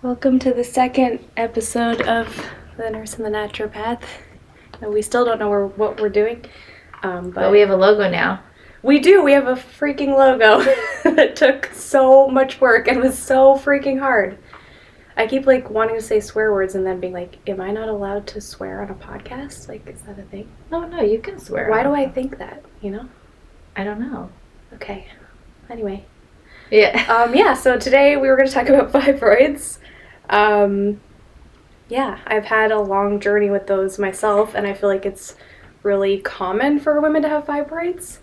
Welcome to the second episode of The Nurse and the Naturopath. And we still don't know what we're doing. But we have a logo now. We do. We have a freaking logo that took so much work and was so freaking hard. I keep wanting to say swear words and then being like, am I not allowed to swear on a podcast? Is that a thing? Oh, no, you can swear. Why do I think that, I don't know. Okay. Anyway. Yeah. So today we were going to talk about fibroids. I've had a long journey with those myself, and I feel like it's really common for women to have fibroids.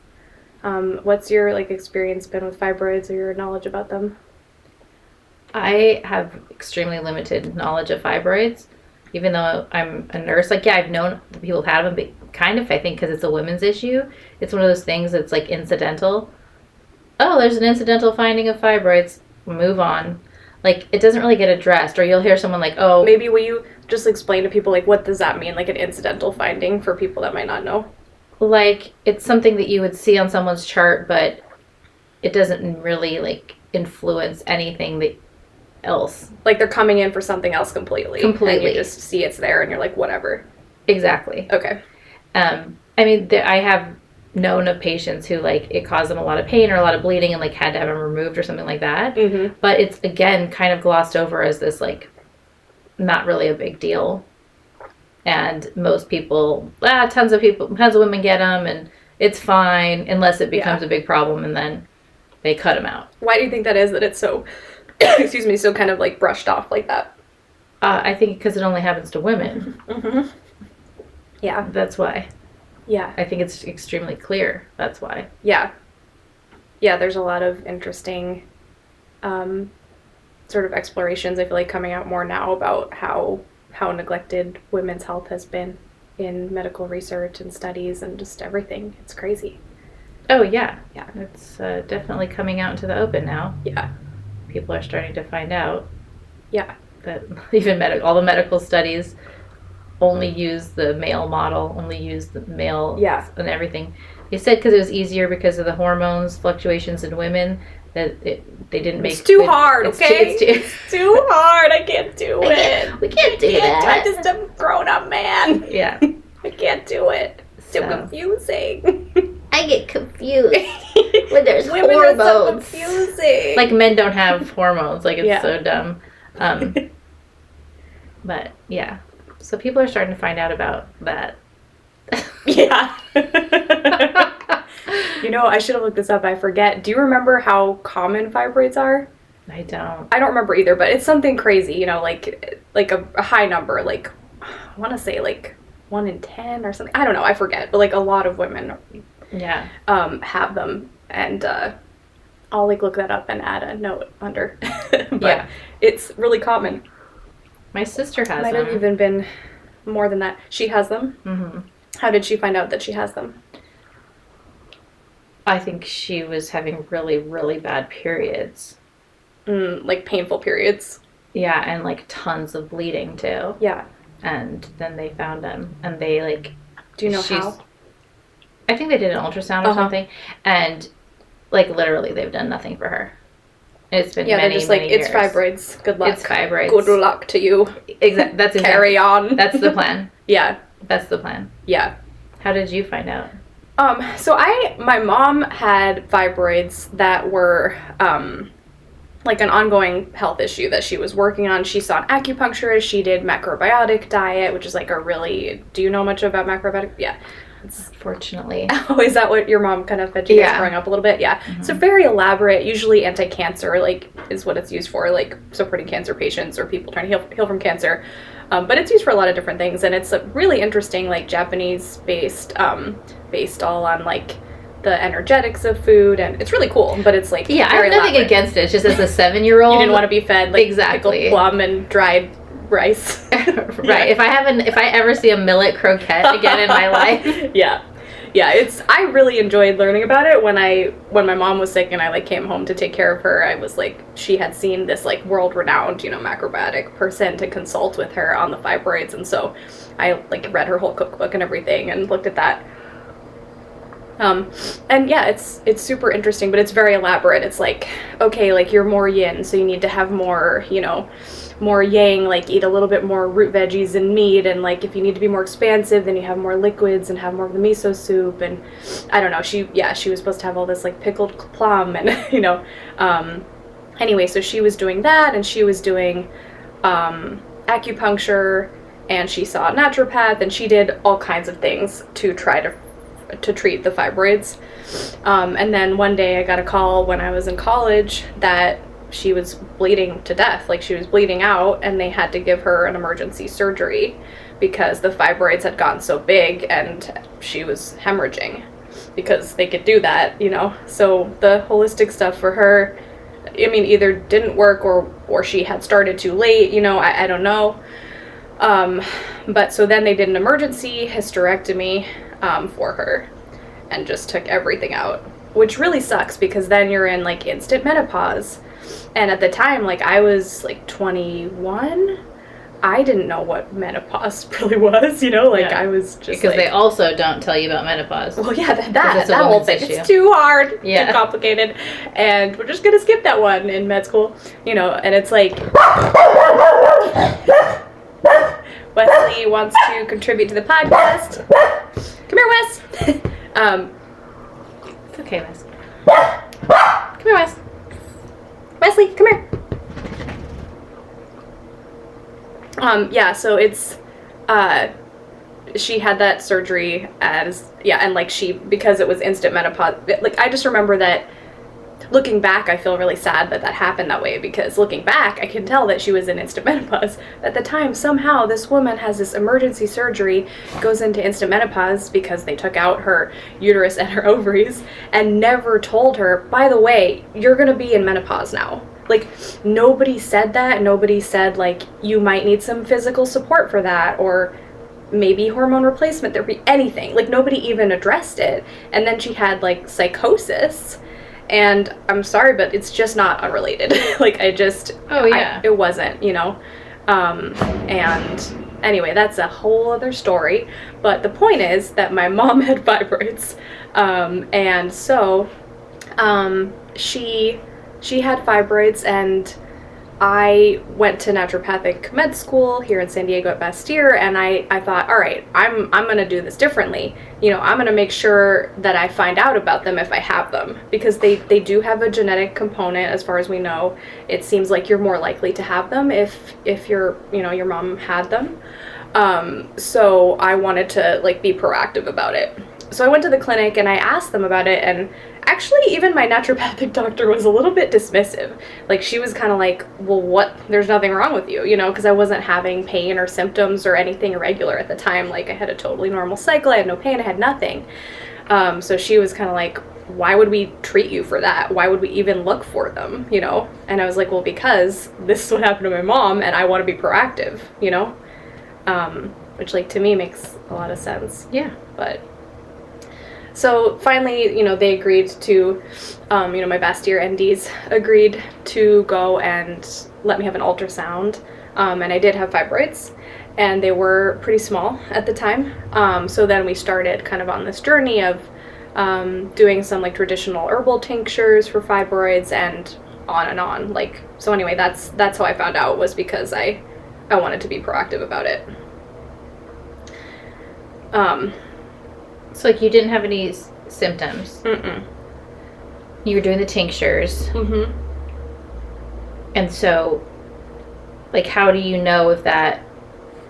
What's your experience been with fibroids or your knowledge about them? I have extremely limited knowledge of fibroids, even though I'm a nurse. I've known the people who've had them, but kind of, I think, because it's a women's issue, it's one of those things that's incidental. Oh, there's an incidental finding of fibroids. Move on. It doesn't really get addressed, or you'll hear someone oh... Maybe will you just explain to people, what does that mean, an incidental finding for people that might not know? It's something that you would see on someone's chart, but it doesn't really, influence anything else. They're coming in for something else completely. And you just see it's there, and you're whatever. Exactly. Okay. I have known of patients who it caused them a lot of pain or a lot of bleeding and had to have them removed or something like that. Mm-hmm. But it's again kind of glossed over as this not really a big deal. And most people, tons of women get them and it's fine unless it becomes a big problem and then they cut them out. Why do you think that is, that it's so, excuse me, so kind of brushed off like that? I think because it only happens to women. Mm-hmm. Yeah. That's why. Yeah. I think it's extremely clear. That's why. Yeah. Yeah, there's a lot of interesting sort of explorations, I feel coming out more now about how neglected women's health has been in medical research and studies and just everything. It's crazy. Oh, yeah. Yeah. It's definitely coming out into the open now. Yeah. People are starting to find out. Yeah. That even all the medical studies only use the male model, only use the male and everything. They said because it was easier because of the hormones fluctuations in women that they didn't make. It's too hard, okay? It's too hard. I can't do it. We can't do that. I'm just a grown-up man. Yeah. I can't do it. It's too confusing. I get confused when there's women hormones. Are so confusing. Men don't have hormones. It's so dumb. But yeah. So people are starting to find out about that. Yeah. I should have looked this up. I forget. Do you remember how common fibroids are? I don't remember either, but it's something crazy, a high number, I want to say 1 in 10 or something. I don't know. I forget. But a lot of women have them. And I'll look that up and add a note under. But it's really common. My sister has them. Might have even been more than that. She has them? Mm-hmm. How did she find out that she has them? I think she was having really, really bad periods. Painful periods? Yeah, and tons of bleeding too. Yeah. And then they found them. And they Do you know how? I think they did an ultrasound or something. And literally they've done nothing for her. It's been many, they're just many it's years. fibroids. Good luck. It's fibroids. Good luck to you. That's Carry on. That's the plan. Yeah. That's the plan. Yeah. How did you find out? So my mom had fibroids that were an ongoing health issue that she was working on. She saw an acupuncturist. She did macrobiotic diet, which is do you know much about macrobiotic? Yeah. Unfortunately. Oh, is that what your mom kind of fed you guys growing up a little bit? Yeah. Mm-hmm. So very elaborate, usually anti-cancer, is what it's used for, supporting cancer patients or people trying to heal from cancer. But it's used for a lot of different things, and it's really interesting, Japanese-based, based all on, the energetics of food, and it's really cool, but it's, very I have nothing elaborate. Against it. It's just as a 7-year-old. You didn't want to be fed, exactly. pickled plum and dried rice. Right. Yeah. If I ever see a millet croquette again in my life. Yeah. I really enjoyed learning about it when my mom was sick and I came home to take care of her. I was she had seen this world-renowned, macrobiotic person to consult with her on the fibroids, and so I read her whole cookbook and everything and looked at that. And yeah, it's super interesting, but it's very elaborate. It's like, okay, like you're more yin, so you need to have more, more yang, like eat a little bit more root veggies and meat, and like if you need to be more expansive, then you have more liquids and have more of the miso soup. And I don't know, she was supposed to have all this like pickled plum and anyway, so she was doing that, and she was doing acupuncture, and she saw a naturopath, and she did all kinds of things to try to treat the fibroids. And then one day I got a call when I was in college that she was bleeding to death, like she was bleeding out, and they had to give her an emergency surgery because the fibroids had gotten so big and she was hemorrhaging, because they could do that, So the holistic stuff for her, I mean, either didn't work or she had started too late, I don't know. But so then they did an emergency hysterectomy for her and just took everything out, which really sucks because then you're in like instant menopause. And at the time, like I was like 21, I didn't know what menopause really was, I was just because they also don't tell you about menopause. Well, yeah, that whole thing, it's too hard, too complicated, and we're just gonna skip that one in med school, and it's like Wesley wants to contribute to the podcast. Come here, Wes. It's okay, Wes. Come here, Wes. Wesley, come here. Yeah, so it's, she had that surgery and like because it was instant menopause, like I just remember that looking back, I feel really sad that happened that way, because looking back, I can tell that she was in instant menopause. At the time, somehow this woman has this emergency surgery, goes into instant menopause because they took out her uterus and her ovaries, and never told her, by the way, you're going to be in menopause now. Like, nobody said that. Nobody said, like, you might need some physical support for that, or maybe hormone replacement therapy, anything. Like, nobody even addressed it. And then she had, like, psychosis. And I'm sorry, but it's just not unrelated. Like, it wasn't, and anyway, that's a whole other story. But the point is that my mom had fibroids. And so, she had fibroids, and I went to naturopathic med school here in San Diego at Bastyr, and I thought, all right, I'm going to do this differently. I'm going to make sure that I find out about them if I have them, because they do have a genetic component, as far as we know. It seems like you're more likely to have them if your mom had them. So I wanted to like be proactive about it. So I went to the clinic and I asked them about it, and actually even my naturopathic doctor was a little bit dismissive. Like, she was kind of like, well, what? There's nothing wrong with you, because I wasn't having pain or symptoms or anything irregular at the time. Like, I had a totally normal cycle, I had no pain, I had nothing. So she was kind of like, why would we treat you for that? Why would we even look for them, And I was like, well, because this is what happened to my mom, and I want to be proactive, which, like, to me makes a lot of sense. Yeah. But so finally, they agreed to, my Bastyr NDs agreed to go and let me have an ultrasound. And I did have fibroids, and they were pretty small at the time. So then we started kind of on this journey of doing some like traditional herbal tinctures for fibroids, and on. Like, so anyway, that's how I found out, was because I wanted to be proactive about it. So, like, you didn't have any symptoms. Mm-mm. You were doing the tinctures. Mm-hmm. And so, like, how do you know if that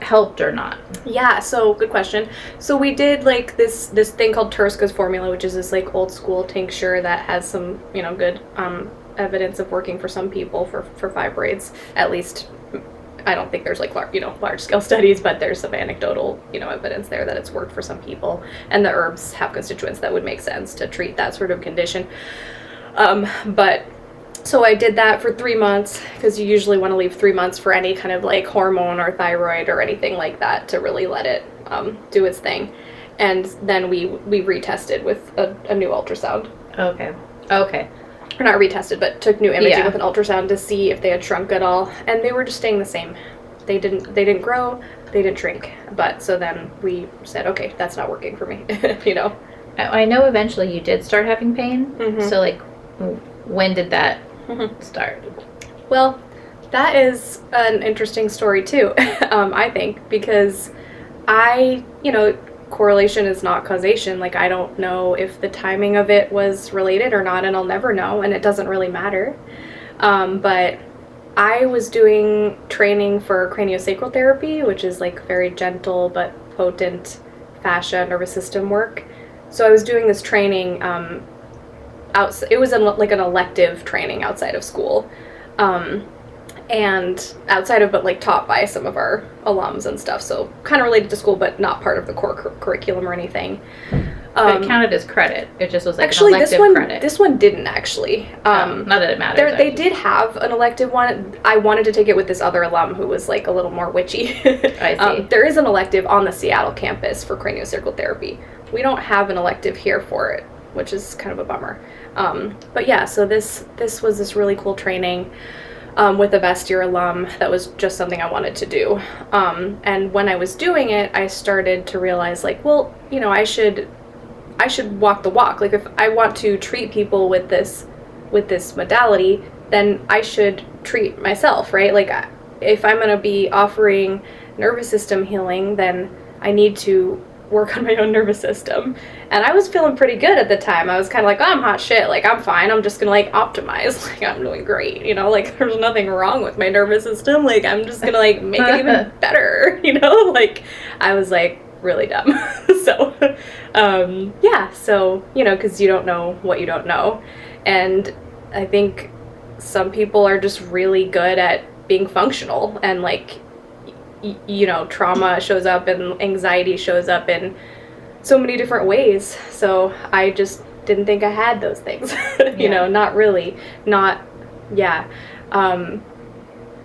helped or not? Yeah, so good question. So we did like this thing called Turska's formula, which is this like old school tincture that has some, good evidence of working for some people for fibroids. At least, I don't think there's like large scale studies, but there's some anecdotal evidence there that it's worked for some people, and the herbs have constituents that would make sense to treat that sort of condition. But so I did that for 3 months, because you usually want to leave 3 months for any kind of like hormone or thyroid or anything like that to really let it do its thing. And then we retested with a new ultrasound. Okay. Or not retested, but took new imaging with an ultrasound to see if they had shrunk at all, and they were just staying the same. They didn't grow, they didn't shrink. But so then we said, okay, that's not working for me, I know eventually you did start having pain. So, like, when did that start? Well, that is an interesting story too, I think, because correlation is not causation. Like, I don't know if the timing of it was related or not, and I'll never know, and it doesn't really matter. But I was doing training for craniosacral therapy, which is like very gentle but potent fascia nervous system work. So I was doing this training it was like an elective training outside of school. And outside of, but like taught by some of our alums and stuff, so kind of related to school, but not part of the core curriculum or anything. But it counted as credit. It just was like actually, an elective credit. This one didn't actually. Not that it matters. They did have an elective one. I wanted to take it with this other alum who was like a little more witchy. I see. There is an elective on the Seattle campus for craniosacral therapy. We don't have an elective here for it, which is kind of a bummer. But yeah, so this was this really cool training. With a Vestier alum, that was just something I wanted to do. And when I was doing it, I started to realize, like, well, I should walk the walk. Like, if I want to treat people with this modality, then I should treat myself, right? Like, if I'm going to be offering nervous system healing, then I need to work on my own nervous system. And I was feeling pretty good at the time. I was kind of like, oh, I'm hot shit, like, I'm fine, I'm just gonna like optimize, like, I'm doing great, like, there's nothing wrong with my nervous system, like, I'm just gonna like make it even better, like, I was like really dumb. So yeah, so because you don't know what you don't know. And I think some people are just really good at being functional, and like trauma shows up and anxiety shows up in so many different ways. So I just didn't think I had those things. Not really.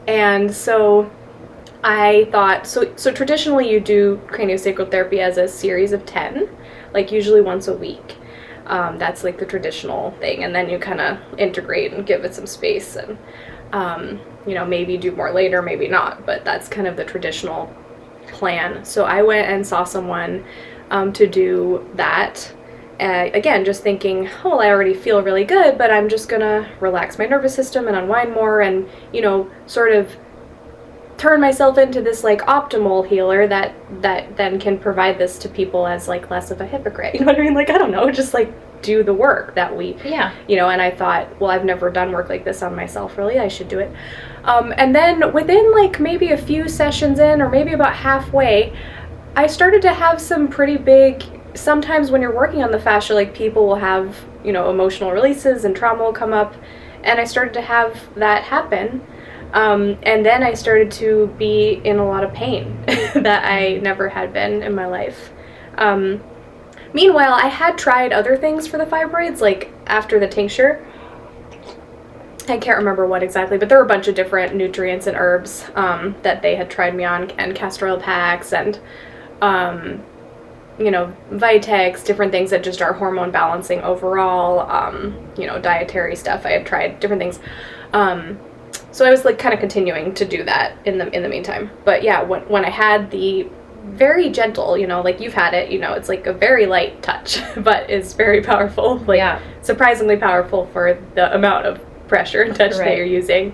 And so I thought, so traditionally you do craniosacral therapy as a series of 10, like usually once a week. That's like the traditional thing. And then you kind of integrate and give it some space, and maybe do more later, maybe not, but that's kind of the traditional plan. So I went and saw someone to do that. Again, just thinking, oh, I already feel really good, but I'm just gonna relax my nervous system and unwind more, and sort of turn myself into this like optimal healer that then can provide this to people as like less of a hypocrite. You know what I mean? Like, I don't know, just like do the work that we, and I thought, well, I've never done work like this on myself, really, I should do it. And then within like maybe a few sessions in, or maybe about halfway, I started to have some pretty big, sometimes when you're working on the fascia, like people will have, emotional releases and trauma will come up, and I started to have that happen. And then I started to be in a lot of pain that I never had been in my life. Meanwhile, I had tried other things for the fibroids, like after the tincture. I can't remember what exactly, but there were a bunch of different nutrients and herbs that they had tried me on, and castor oil packs, and Vitex, different things that just are hormone balancing overall, dietary stuff. I had tried different things. So I was like kind of continuing to do that in the meantime. But yeah, when I had the very gentle, like you've had it, it's like a very light touch, but it's very powerful, like surprisingly powerful for the amount of pressure and touch that you're using.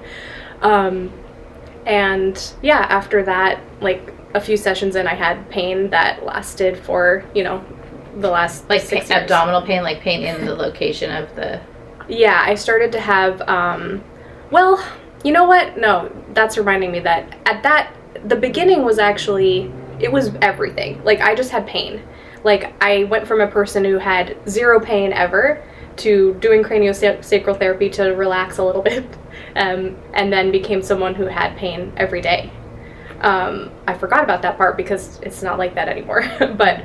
And yeah, after that, like a few sessions in, I had pain that lasted for, the last like 6 years. Abdominal pain, like pain in the location of the... Yeah, I started to have, well, you know what? No, that's reminding me that the beginning was actually, it was everything. Like, I just had pain. Like, I went from a person who had zero pain ever to doing craniosacral therapy to relax a little bit, and then became someone who had pain every day. I forgot about that part because it's not like that anymore. But,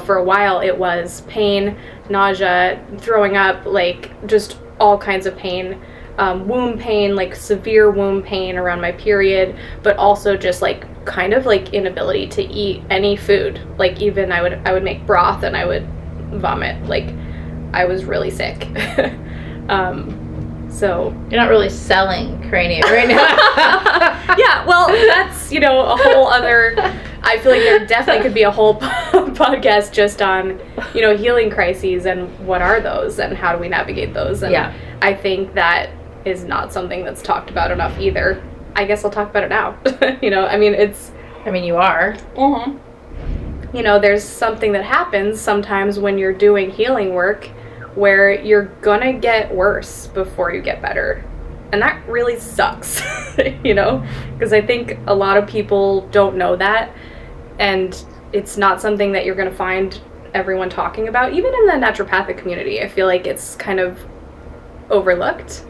for a while it was pain, nausea, throwing up, like just all kinds of pain. Womb pain, like severe womb pain around my period, but also just like kind of like inability to eat any food. Like even I would make broth and I would vomit. Like I was really sick. So you're not really selling cranium right now. Yeah, well, that's, a whole other, I feel like there definitely could be a whole podcast just on healing crises, and what are those, and how do we navigate those? And I think that is not something that's talked about enough either. I guess I'll talk about it now. You are. Mm-hmm. There's something that happens sometimes when you're doing healing work where you're gonna get worse before you get better. And that really sucks, because I think a lot of people don't know that, and it's not something that you're going to find everyone talking about. Even in the naturopathic community, I feel like it's kind of overlooked.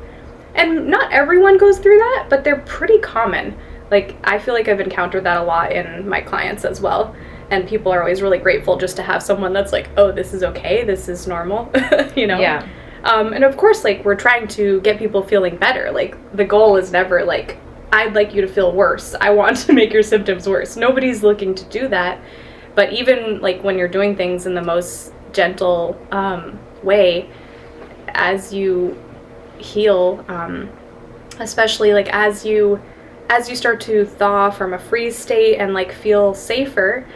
And not everyone goes through that, but they're pretty common. Like, I feel like I've encountered that a lot in my clients as well. And people are always really grateful just to have someone that's like, oh, this is okay, this is normal, Yeah. And of course, like, we're trying to get people feeling better. Like, the goal is never, like, I'd like you to feel worse. I want to make your symptoms worse. Nobody's looking to do that. But even, like, when you're doing things in the most gentle way, as you heal, especially, like, as you start to thaw from a freeze state and, like, feel safer,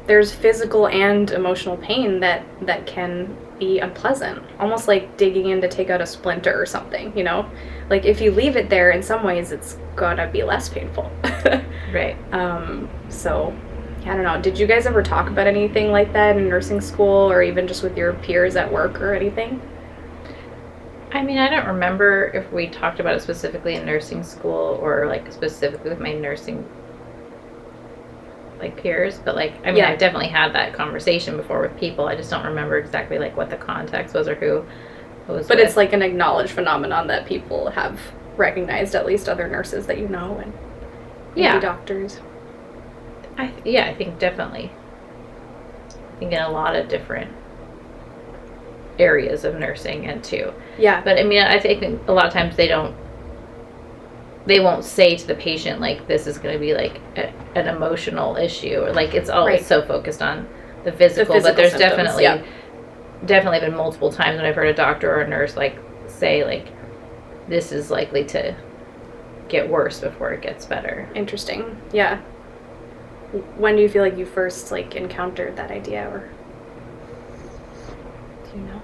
there's physical and emotional pain that can be unpleasant, almost like digging in to take out a splinter or something, like if you leave it there, in some ways it's gonna be less painful. Right. So I don't know, did you guys ever talk about anything like that in nursing school, or even just with your peers at work or anything? I don't remember if we talked about it specifically in nursing school, or like specifically with my nursing like peers, but like I've definitely had that conversation before with people. I just don't remember exactly like what the context was or who it was. But it's like an acknowledged phenomenon that people have recognized, at least other nurses that and maybe doctors. I think definitely. I think in a lot of different areas of nursing and too. Yeah. But I think a lot of times they won't say to the patient, like, this is going to be, like, an emotional issue, or, like, it's always so focused on the physical but there's symptoms, definitely been multiple times when I've heard a doctor or a nurse, like, say, like, this is likely to get worse before it gets better. Interesting. Yeah. When do you feel like you first, like, encountered that idea, or do you know?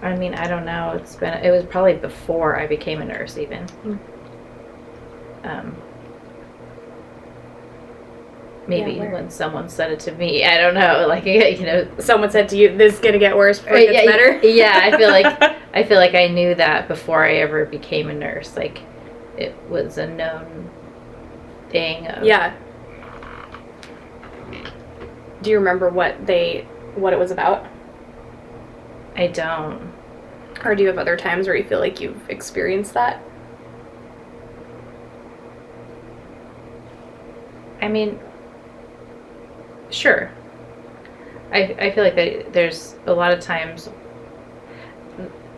I don't know. It was probably before I became a nurse even. Maybe when someone said it to me. I don't know. Like, someone said to you, this is going to get worse before it gets better? Yeah, I feel like I knew that before I ever became a nurse. Like, it was a known thing. Yeah. Do you remember what it was about? I don't. Or do you have other times where you feel like you've experienced that? Sure. I feel like there's a lot of times.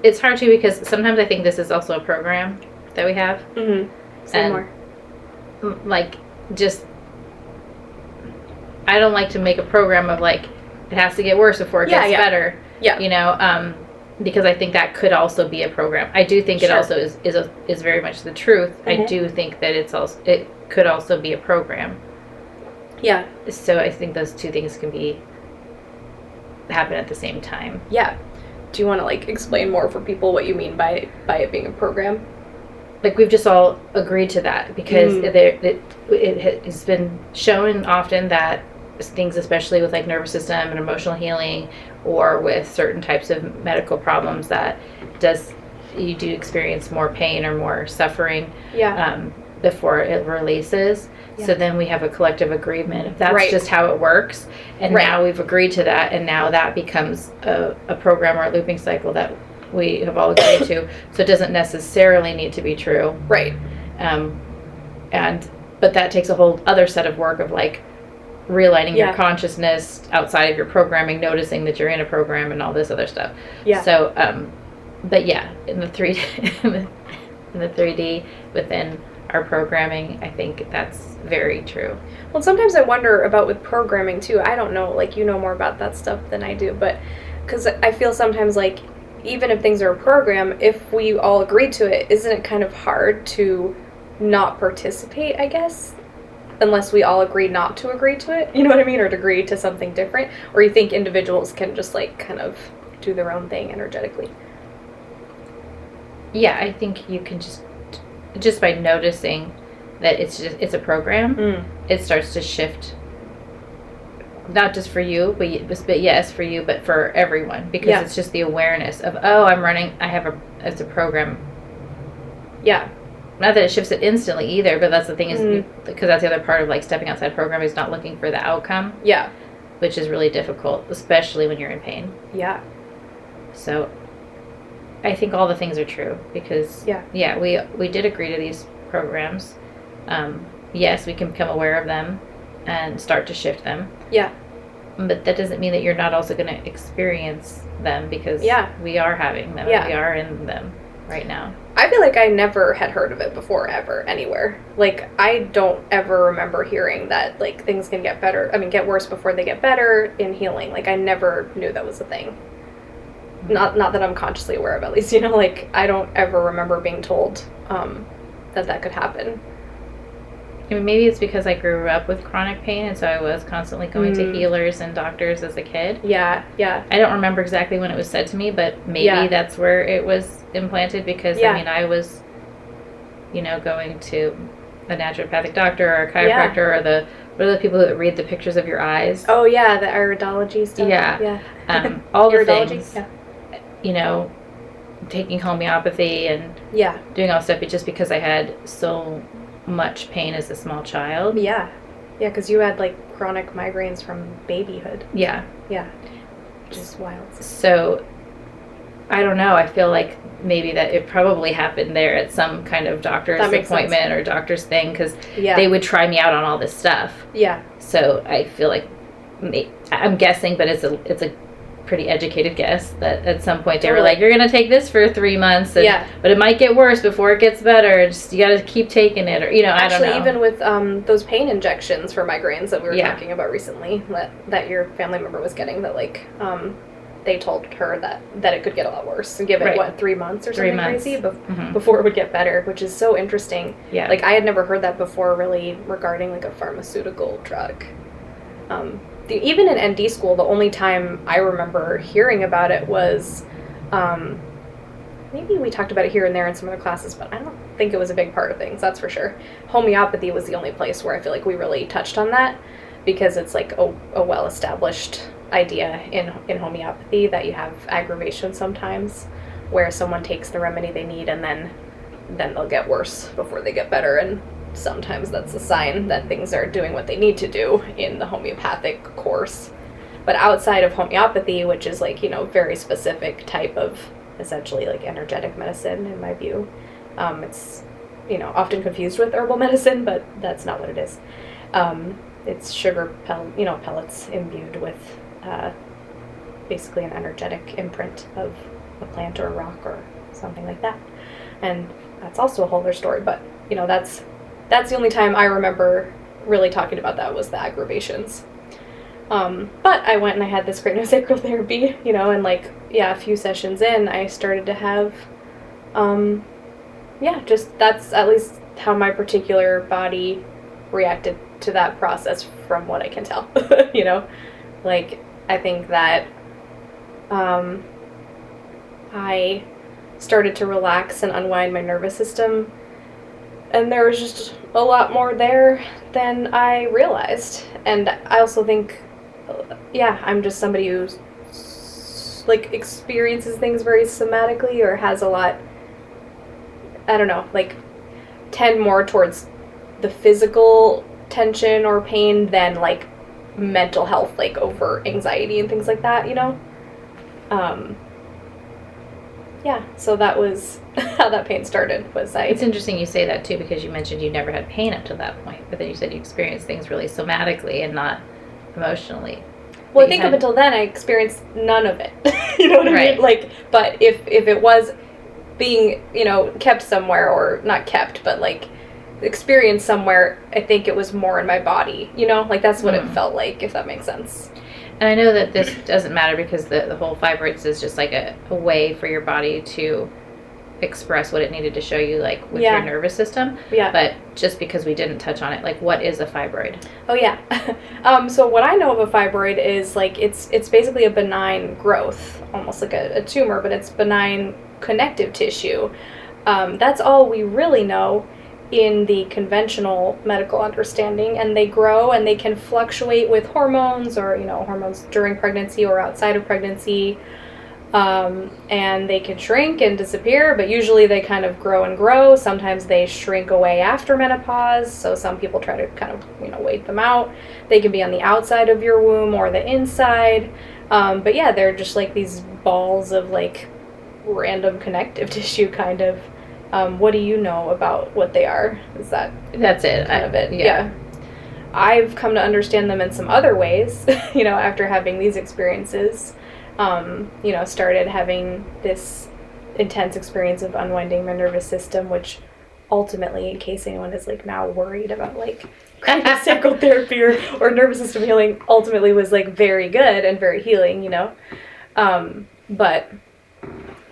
It's hard too, because sometimes I think this is also a program that we have. Mm-hmm. Say more. Like, just, I don't like to make a program of, like, it has to get worse before it gets better. Yeah. Because I think that could also be a program. I do think it also is very much the truth. Mm-hmm. I do think that it could also be a program. Yeah. So I think those two things can happen at the same time. Yeah. Do you want to, like, explain more for people what you mean by it being a program? Like, we've just all agreed to that because it has been shown often that things, especially with, like, nervous system and emotional healing, or with certain types of medical problems, that you do experience more pain or more suffering before it releases. Yeah. So then we have a collective agreement if that's just how it works, and now we've agreed to that, and now that becomes a program or a looping cycle that we have all agreed to. So it doesn't necessarily need to be true. Right. But that takes a whole other set of work of, like, realigning your consciousness outside of your programming, noticing that you're in a program, and all this other stuff. Yeah. So, but yeah, in the 3D within our programming, I think that's very true. Well, sometimes I wonder about with programming too. I don't know, like, you know more about that stuff than I do, but because I feel sometimes, like, even if things are a program, if we all agree to it, isn't it kind of hard to not participate, I guess? unless we all agree not to agree to it, you know what I mean, or to agree to something different, or you think individuals can just like kind of do their own thing energetically? Yeah, I think you can just by noticing that it's a program, it starts to shift, not just for you, but yes, for you, but for everyone, because it's just the awareness of, oh, it's a program. Yeah. Not that it shifts it instantly either, but that's the thing is, because that's the other part of like stepping outside program is not looking for the outcome. Yeah. Which is really difficult, especially when you're in pain. Yeah. So I think all the things are true because we did agree to these programs. Yes, we can become aware of them and start to shift them. Yeah. But that doesn't mean that you're not also going to experience them, because we are having them. Yeah. We are in them right now. I feel like I never had heard of it before, ever, anywhere. Like, I don't ever remember hearing that, like, things can get better. I mean, get worse before they get better in healing. Like, I never knew that was a thing. Not that I'm consciously aware of, at least, you know, like, I don't ever remember being told that could happen. I mean, maybe it's because I grew up with chronic pain, and so I was constantly going to healers and doctors as a kid. Yeah, yeah. I don't remember exactly when it was said to me, but maybe that's where it was implanted, because, I mean, I was, you know, going to a naturopathic doctor or a chiropractor or what are the people that read the pictures of your eyes? Oh, yeah, the iridology stuff. Yeah. All the things. Yeah. You know, taking homeopathy and doing all stuff, just because I had so much pain as a small child. Yeah, because you had like chronic migraines from babyhood. Yeah, which is wild. So I don't know, I feel like maybe that it probably happened there at some kind of doctor's appointment or doctor's thing, because they would try me out on all this stuff. So I feel like I'm guessing, but it's a pretty educated guess that at some point they were like, you're gonna take this for 3 months, but it might get worse before it gets better. Just, you gotta keep taking it, or, you know, actually, I don't know. Even with those pain injections for migraines that we were talking about recently, that your family member was getting, that like they told her that it could get a lot worse, and give it 3 months or something crazy before it would get better, which is so interesting. Like, I had never heard that before, really, regarding like a pharmaceutical drug. Even in ND school, the only time I remember hearing about it was, maybe we talked about it here and there in some other classes, but I don't think it was a big part of things, that's for sure. Homeopathy was the only place where I feel like we really touched on that, because it's like a well-established idea in homeopathy that you have aggravation sometimes, where someone takes the remedy they need and then they'll get worse before they get better, and sometimes that's a sign that things are doing what they need to do in the homeopathic course. But outside of homeopathy, which is like, you know, very specific type of essentially like energetic medicine, in my view, it's, you know, often confused with herbal medicine, but that's not what it is. It's sugar pellets imbued with basically an energetic imprint of a plant or a rock or something like that. And that's also a whole other story, but, you know, that's the only time I remember really talking about that, was the aggravations. But I went and I had this craniosacral therapy, you know, and like, a few sessions in, I started to have, just that's at least how my particular body reacted to that process, from what I can tell, you know, like, I think that I started to relax and unwind my nervous system, and there was just a lot more there than I realized. And I also think, I'm just somebody who like experiences things very somatically, or has a lot, I don't know, like tend more towards the physical tension or pain than like mental health, like over anxiety and things like that, you know? So that was how that pain started. It's interesting you say that too, because you mentioned you never had pain up to that point, but then you said you experienced things really somatically and not emotionally. Well, I think up until then I experienced none of it. You know what I mean? Like, but if it was being, you know, kept somewhere, or not kept, but like experienced somewhere, I think it was more in my body, you know? Like, that's what it felt like, if that makes sense. And I know that this doesn't matter, because the whole fibroids is just like a way for your body to express what it needed to show you, like, with Yeah. your nervous system. Yeah. But just because we didn't touch on it, like, what is a fibroid? Oh yeah. So what I know of a fibroid is like it's basically a benign growth, almost like a tumor, but it's benign connective tissue. That's all we really know in the conventional medical understanding, and they grow and they can fluctuate with hormones, or hormones during pregnancy or outside of pregnancy. And they can shrink and disappear, but usually they kind of grow and grow. Sometimes they shrink away after menopause, so some people try to kind of wait them out. They can be on the outside of your womb or the inside, but yeah, they're just like these balls of like random connective tissue kind of. What do you know about what they are? That's it. Kind of it? Yeah. I've come to understand them in some other ways, after having these experiences. Started having this intense experience of unwinding my nervous system, which ultimately, in case anyone is like now worried about like psychotherapy or nervous system healing, ultimately was like very good and very healing, but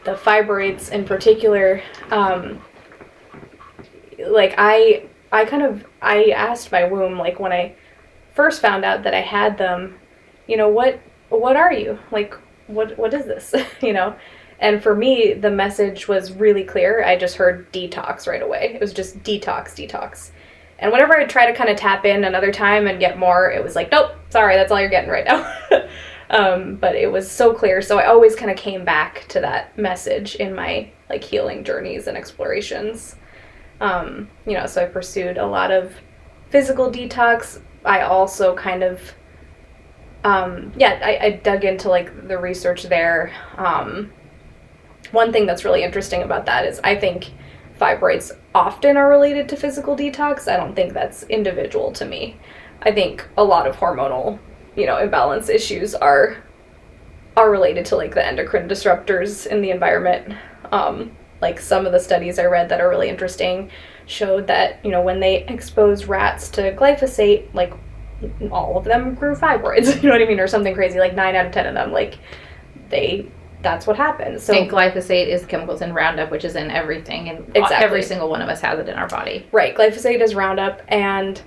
the fibroids in particular, like I asked my womb, like when I first found out that I had them, what are you? Like, what is this? And for me, the message was really clear. I just heard detox right away. It was just detox. And whenever I try to kind of tap in another time and get more, it was like, nope, sorry, that's all you're getting right now. But it was so clear. So I always kind of came back to that message in my like healing journeys and explorations. So I pursued a lot of physical detox. I also kind of I dug into like the research there. One thing that's really interesting about that is I think fibroids often are related to physical detox. I don't think that's individual to me. I think a lot of hormonal, imbalance issues are related to like the endocrine disruptors in the environment. Like some of the studies I read that are really interesting showed that, when they exposed rats to glyphosate, like all of them grew fibroids, you know what I mean? Or something crazy, like 9 out of 10 of them, like that's what happened. So and glyphosate is chemicals in Roundup, which is in everything, and exactly. Every single one of us has it in our body. Right, glyphosate is Roundup, and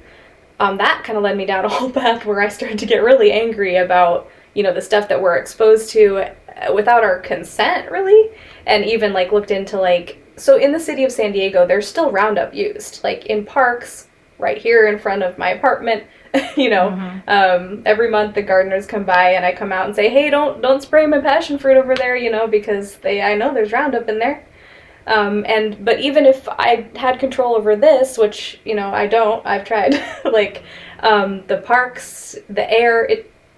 that kind of led me down a whole path where I started to get really angry about, the stuff that we're exposed to without our consent, really, and even like looked into like, so in the city of San Diego, there's still Roundup used, like in parks, right here in front of my apartment. Every month the gardeners come by and I come out and say, hey, don't spray my passion fruit over there, because I know there's Roundup in there. But even if I had control over this, which, I don't, I've tried, like, the parks, the air,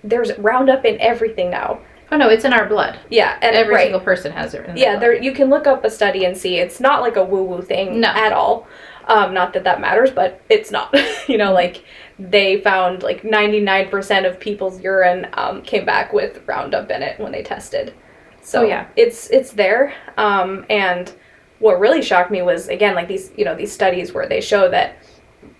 there's Roundup in everything now. Oh no, it's in our blood. Yeah. And every single person has it in their blood. You can look up a study and see, it's not like a woo-woo thing at all. Not that matters, but it's not, like they found like 99% of people's urine came back with Roundup in it when they tested. So yeah, it's there. And what really shocked me was, again, like these studies where they show that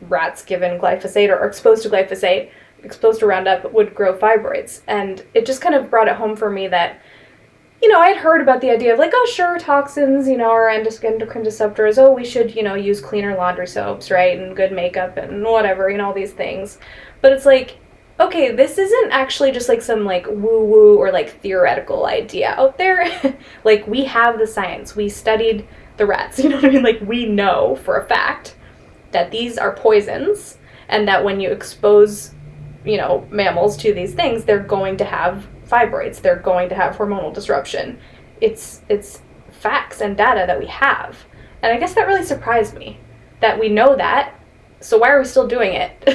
rats given glyphosate or exposed to glyphosate, exposed to Roundup would grow fibroids. And it just kind of brought it home for me that, I'd heard about the idea of like, oh, sure, toxins, are endocrine disruptors. Oh, we should, use cleaner laundry soaps, right? And good makeup and whatever, all these things. But it's like, okay, this isn't actually just like some like woo-woo or like theoretical idea out there. Like we have the science. We studied the rats, you know what I mean? Like we know for a fact that these are poisons and that when you expose, mammals to these things, they're going to have fibroids, they're going to have hormonal disruption. It's facts and data that we have. And I guess that really surprised me that we know that. So why are we still doing it?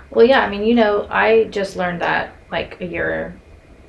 Well, yeah, I mean, I just learned that like a year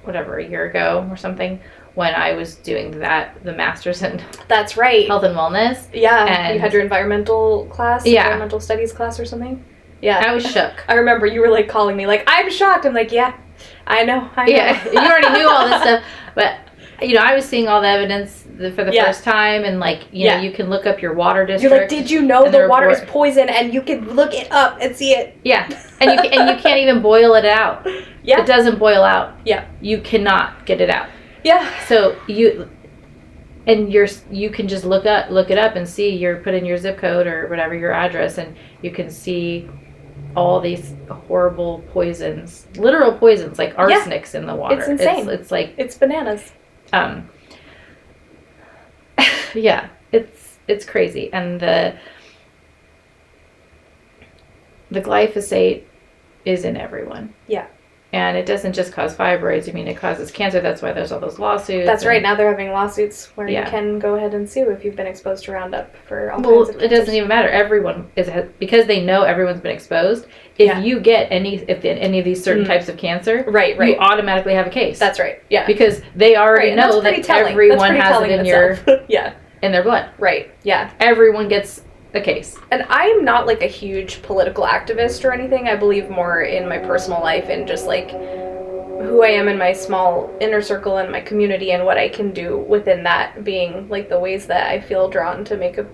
ago or something when I was doing the master's in That's right. health and wellness. Yeah, and you had your environmental class, environmental studies class or something. Yeah. I was shook. I remember you were like calling me like, I'm shocked. I'm like, yeah, I know. Yeah, you already knew all this stuff. But, I was seeing all the evidence for the first time. And like, you can look up your water district. You're like, did you know the water is poison? And you can look it up and see it. Yeah. And you can't even boil it out. Yeah. It doesn't boil out. Yeah. You cannot get it out. Yeah. So and you can just look it up and see, put in your zip code or whatever, your address, and you can see all these horrible poisons, literal poisons, like arsenics in the water. It's insane. It's like, it's bananas. Yeah, it's crazy. And the glyphosate is in everyone. Yeah. And it doesn't just cause fibroids. I mean, it causes cancer. That's why there's all those lawsuits. That's right. Now they're having lawsuits where you can go ahead and sue if you've been exposed to Roundup for all kinds of cancers. It doesn't even matter. Everyone because they know everyone's been exposed. If you get any of these certain types of cancer, right, you automatically have a case. That's right. Yeah. Because they already know that everyone has it in their blood. Right. Yeah. Everyone gets a case. And I'm not like a huge political activist or anything. I believe more in my personal life and just like who I am in my small inner circle and my community and what I can do within that being like the ways that I feel drawn to make an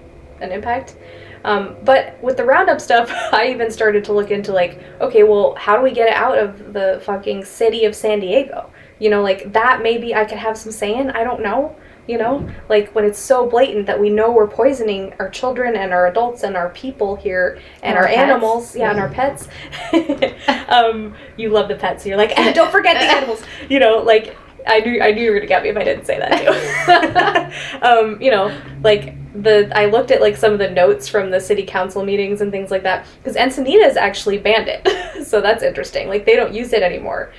impact. But with the Roundup stuff, I even started to look into like, okay, well, how do we get it out of the fucking city of San Diego? You know, like that maybe I could have some say in. I don't know. You know, like when it's so blatant that we know we're poisoning our children and our adults and our people here and our animals, and our pets. You love the pets, so you're like, don't forget the animals. You know, like I knew you were gonna get me if I didn't say that too. You know, like I looked at like some of the notes from the city council meetings and things like that because Encinitas actually banned it, so that's interesting. Like they don't use it anymore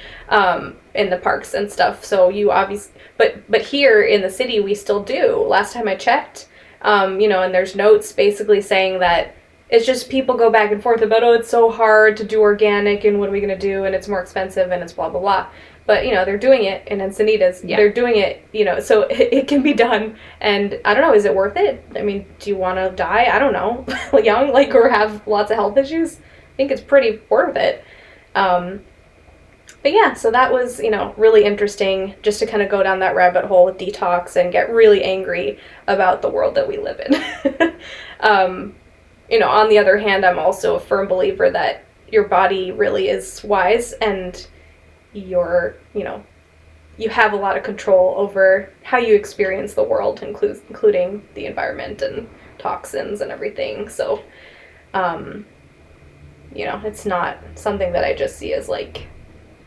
in the parks and stuff. So you obviously, but here in the city we still do. Last time I checked, you know, and there's notes basically saying that it's just people go back and forth about, oh, it's so hard to do organic and what are we gonna do and it's more expensive and it's blah blah blah. But, you know, they're doing it in Encinitas. Yeah. They're doing it, you know, so it can be done. And I don't know, is it worth it? I mean, do you want to die? I don't know. Young, like, or have lots of health issues? I think it's pretty worth it. But yeah, so that was, you know, really interesting just to kind of go down that rabbit hole with detox and get really angry about the world that we live in. You know, on the other hand, I'm also a firm believer that your body really is wise and you know, you have a lot of control over how you experience the world, including the environment and toxins and everything. So, you know, it's not something that I just see as like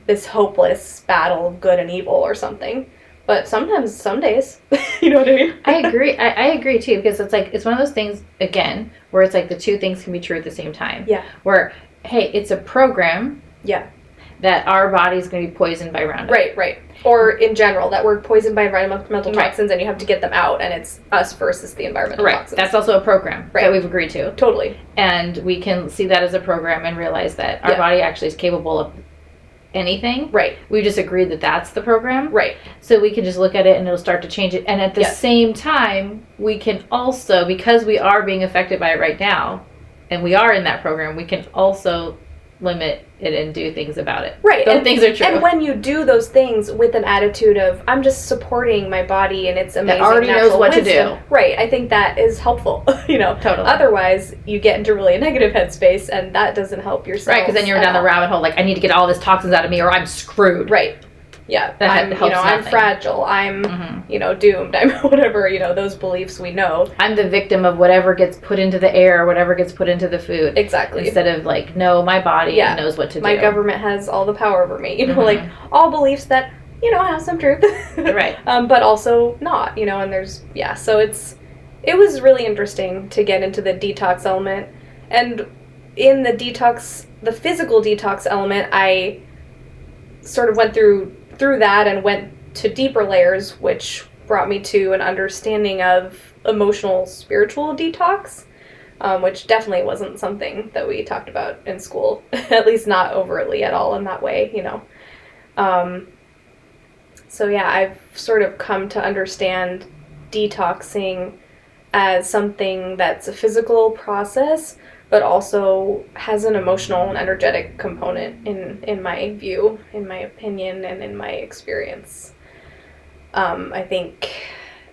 this hopeless battle of good and evil or something. But sometimes, some days, you know what I mean? I agree. I agree too, because it's like, it's one of those things, again, where it's like the two things can be true at the same time. Yeah. Where, hey, it's a program. Yeah. That our body's going to be poisoned by Roundup. Right. Or in general, that we're poisoned by environmental toxins and you have to get them out and it's us versus the environmental toxins. That's also a program that we've agreed to. Totally. And we can see that as a program and realize that our body actually is capable of anything. Right. We just agreed that that's the program. Right. So we can just look at it and it'll start to change it. And at the same time, we can also, because we are being affected by it right now, and we are in that program, we can also limit it and do things about it. Right. Those things are true. And when you do those things with an attitude of, I'm just supporting my body and it's amazing. That already knows what to do. Right. I think that is helpful. You know, totally. Otherwise, you get into really a negative headspace and that doesn't help yourself. Right. Because then you're down the rabbit hole, like, I need to get all this toxins out of me or I'm screwed. Right. Yeah, I'm fragile, I'm, you know, doomed, I'm whatever, you know, those beliefs we know. I'm the victim of whatever gets put into the air, whatever gets put into the food. Exactly. Instead of like, no, my body knows what to do. My government has all the power over me, you know, like all beliefs that, you know, have some truth. Right. But also not, you know, and there's, so it was really interesting to get into the detox element. And in the physical detox element, I sort of went through that and went to deeper layers, which brought me to an understanding of emotional spiritual detox, which definitely wasn't something that we talked about in school, at least not overtly at all in that way, you know. So yeah, I've sort of come to understand detoxing as something that's a physical process, but also has an emotional and energetic component in my view, in my opinion, and in my experience. I think,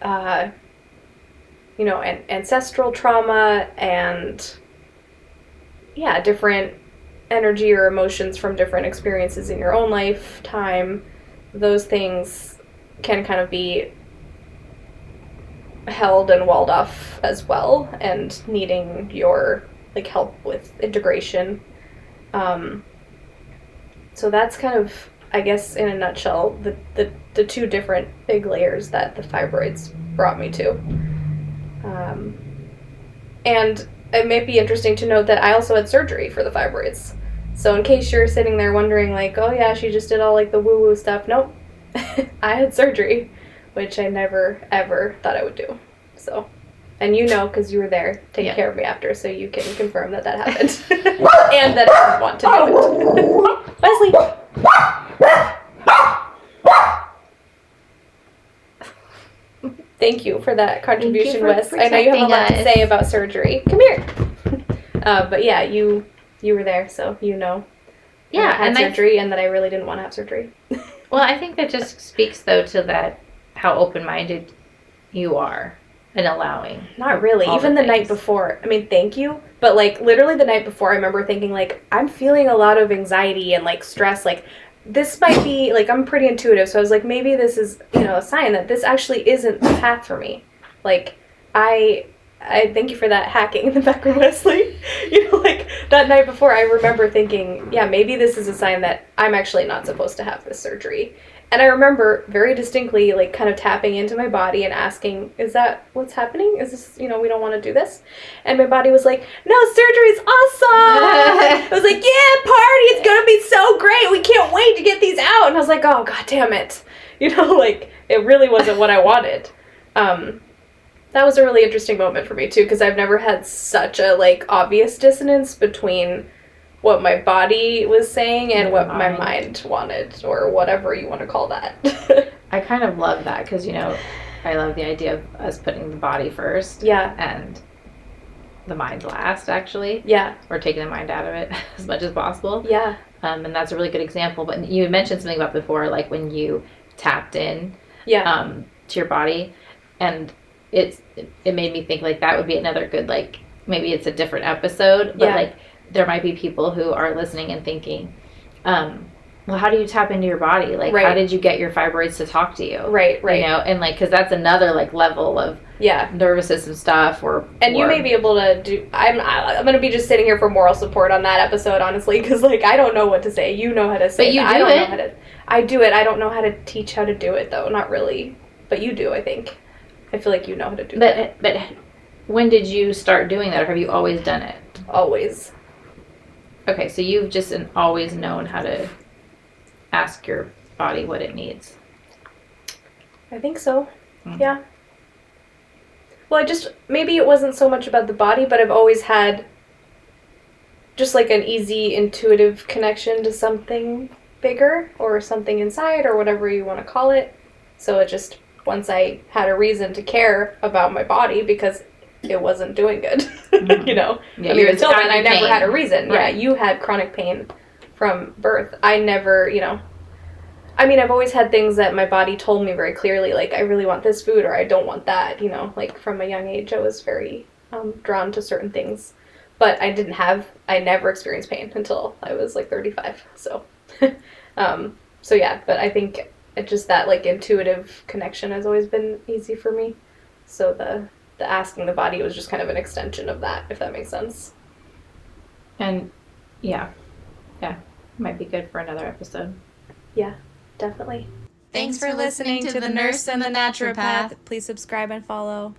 you know, ancestral trauma and, different energy or emotions from different experiences in your own lifetime, those things can kind of be held and walled off as well, and needing your like help with integration. So that's kind of, I guess, in a nutshell, the two different big layers that the fibroids brought me to. And it may be interesting to note that I also had surgery for the fibroids. So in case you're sitting there wondering, like, oh yeah, she just did all like the woo-woo stuff. Nope. I had surgery, which I never, ever thought I would do. So, and you know, because you were there taking care of me after, so you can confirm that happened. And that I didn't want to do it. Wesley! Thank you for that contribution, Wes. I know you have a lot to say about surgery. Come here. But yeah, you were there, so you know. Yeah, I had surgery and that I really didn't want to have surgery. Well, I think that just speaks though to that how open-minded you are and allowing. Not really. Even the night before. I mean, thank you. But like literally the night before, I remember thinking like I'm feeling a lot of anxiety and like stress. Like this might be like I'm pretty intuitive, so I was like maybe this is a sign that this actually isn't the path for me. Like I thank you for that hacking in the background, Wesley. Like that night before, I remember thinking, yeah, maybe this is a sign that I'm actually not supposed to have this surgery. And I remember very distinctly, like, kind of tapping into my body and asking, is that what's happening? Is this, we don't want to do this? And my body was like, no, surgery's awesome! I was like, yeah, party! It's going to be so great! We can't wait to get these out! And I was like, oh, god damn it. Like, it really wasn't what I wanted. That was a really interesting moment for me, too, because I've never had such a, like, obvious dissonance between what my body was saying and what my mind wanted, or whatever you want to call that. I kind of love that because, I love the idea of us putting the body first. Yeah. And the mind last, actually. Yeah. Or taking the mind out of it as much as possible. Yeah. And that's a really good example. But you mentioned something about before, like when you tapped in to your body, and it made me think like that would be another good, like, maybe it's a different episode, but like there might be people who are listening and thinking, well, how do you tap into your body? Like, how did you get your fibroids to talk to you? Right. And like, because that's another like level of nervous system stuff, and you may be able to do. I'm gonna be just sitting here for moral support on that episode, honestly, because like I don't know what to say. You know how to say. But you that. do I don't it. know how to. I do it. I don't know how to teach how to do it though. Not really. But you do. I think. I feel like you know how to do that. But when did you start doing that, or have you always done it? Always. Okay, so you've just always known how to ask your body what it needs. I think so. Mm-hmm. Yeah. Well, maybe it wasn't so much about the body, but I've always had just like an easy, intuitive connection to something bigger or something inside or whatever you want to call it. So it just, once I had a reason to care about my body because it wasn't doing good, Mm-hmm. Yeah, I mean, until then, I never had a reason. Right. Yeah, you had chronic pain from birth. I never, I mean, I've always had things that my body told me very clearly, like, I really want this food or I don't want that, like from a young age, I was very drawn to certain things. But I never experienced pain until I was like 35. So, so yeah, but I think just that like intuitive connection has always been easy for me. So the asking the body was just kind of an extension of that, if that makes sense. And yeah, might be good for another episode. Yeah, definitely. Thanks for listening to The Nurse and the Naturopath. Please subscribe and follow.